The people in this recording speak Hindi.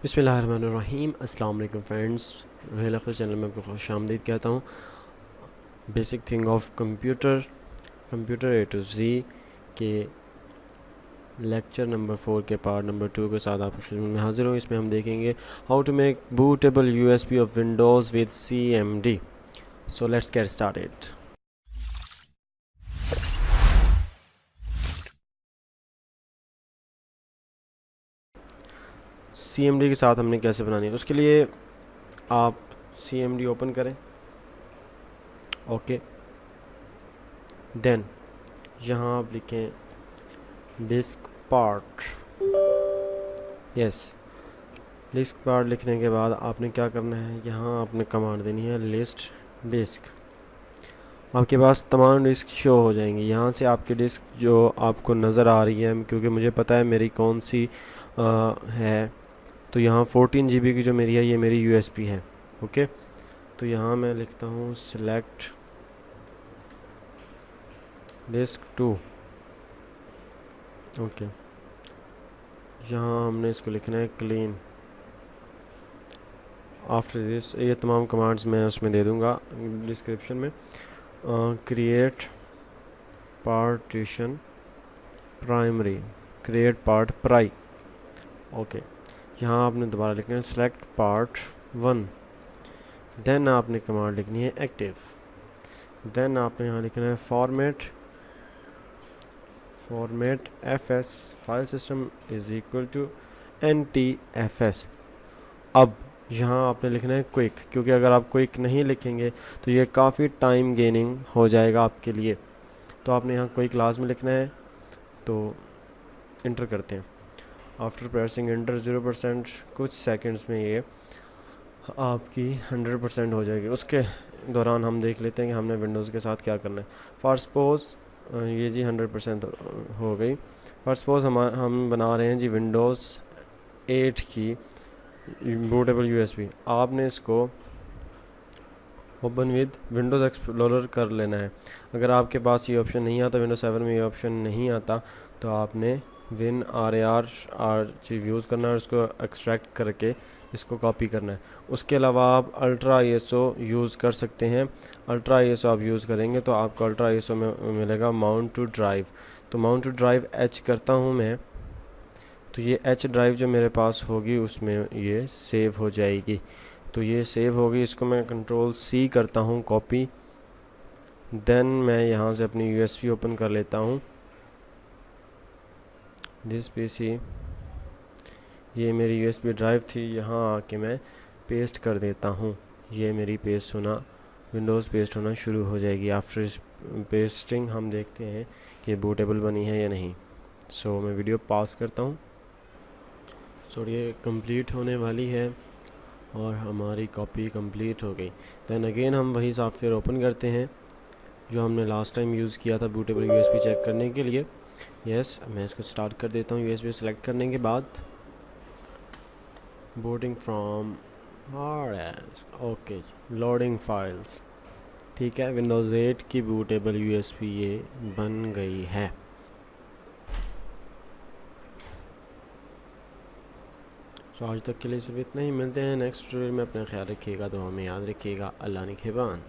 बिस्मिल्लाहिर्रहमानिर्रहीम। अस्सलाम वालेकुम फ्रेंड्स, रोहेल अख्तर चैनल में आपको खुशामदीद कहता हूँ। Basic thing of computer A to Z के लेक्चर नंबर 4 के पार्ट नंबर 2 के साथ आपकी खिदमत में हाजिर हूँ। इसमें हम देखेंगे how to make bootable USB of Windows with CMD। So let's get started. CMD के साथ हमने कैसे बनानी है, उसके लिए आप CMD ओपन करें। ओके, देन यहाँ आप लिखें diskpart. Yes, diskpart लिखने के बाद आपने क्या करना है, यहाँ आपने कमांड देनी है लिस्ट डिस्क। आपके पास तमाम डिस्क शो हो जाएंगी। यहाँ से आपकी डिस्क जो आपको नज़र आ रही है, क्योंकि मुझे पता है मेरी कौन सी है, तो यहाँ 14 GB की जो मेरी है, ये मेरी USB है। ओके, तो यहाँ मैं लिखता हूँ सिलेक्ट डिस्क 2। ओके, यहाँ हमने इसको लिखना है क्लीन। आफ्टर दिस, ये तमाम कमांड्स मैं उसमें दे दूँगा डिस्क्रिप्शन में। Create partition primary, create part pri. Okay, यहाँ आपने दोबारा लिखना है सेलेक्ट पार्ट 1। देन आपने कमांड लिखनी है एक्टिव। देन आपने यहाँ लिखना है format fs file system is equal to NTFS। अब यहाँ आपने लिखना है क्विक, क्योंकि अगर आप क्विक नहीं लिखेंगे तो ये काफ़ी टाइम गेनिंग हो जाएगा आपके लिए। तो आपने यहाँ कोई क्लास में लिखना है, तो इंटर करते हैं। आफ्टर प्रेसिंग इंटर 0%, कुछ सेकंड्स में ये आपकी 100% हो जाएगी। उसके दौरान हम देख लेते हैं कि हमने विंडोज़ के साथ क्या करना है। फॉर सपोज़ ये जी 100% हो गई। फॉर सपोज़ हम बना रहे हैं जी विंडोज़ 8 की बूटेबल USB। आपने इसको ओपन विद विंडोज़ एक्सप्लोरर कर लेना है। अगर आपके पास ये ऑप्शन नहीं आता, विंडोज़ 7 में ये ऑप्शन नहीं आता, तो आपने WinRAR आर्चिव यूज़ करना है और उसको एक्सट्रैक्ट करके इसको कॉपी करना है। उसके अलावा आप अल्ट्रा ISO यूज़ कर सकते हैं। अल्ट्रा ISO आप यूज़ करेंगे तो आपको अल्ट्रा ISO में मिलेगा माउंट टू ड्राइव। तो माउंट टू ड्राइव H करता हूँ मैं, तो ये H ड्राइव जो मेरे पास होगी उसमें ये सेव हो जाएगी। तो ये सेव होगी, इसको मैं Ctrl+C करता हूँ कॉपी। देन मैं यहाँ से अपनी USB ओपन कर लेता हूँ। दिस PC, ये मेरी USB ड्राइव थी, यहाँ आके मैं पेस्ट कर देता हूँ। ये मेरी पेस्ट होना, विंडोज़ पेस्ट होना शुरू हो जाएगी। आफ्टर पेस्टिंग हम देखते हैं कि बूटेबल बनी है या नहीं। सो मैं वीडियो पॉज करता हूँ। सो ये कंप्लीट होने वाली है और हमारी कॉपी कंप्लीट हो गई। दैन अगेन हम वही सॉफ्टवेयर ओपन करते हैं जो हमने लास्ट टाइम यूज़ किया था बूटेबल USB चेक करने के लिए। यस, मैं इसको स्टार्ट कर देता हूँ। USB सेलेक्ट करने के बाद booting from okay, loading files. ठीक है, विंडोज़ 8 की बूटेबल USB ये बन गई है। सो आज तक के लिए सिर्फ इतना ही। मिलते हैं नेक्स्ट ट्यूटोरियल में। अपना ख्याल रखिएगा, तो हमें याद रखिएगा। अल्लाह निगहबान।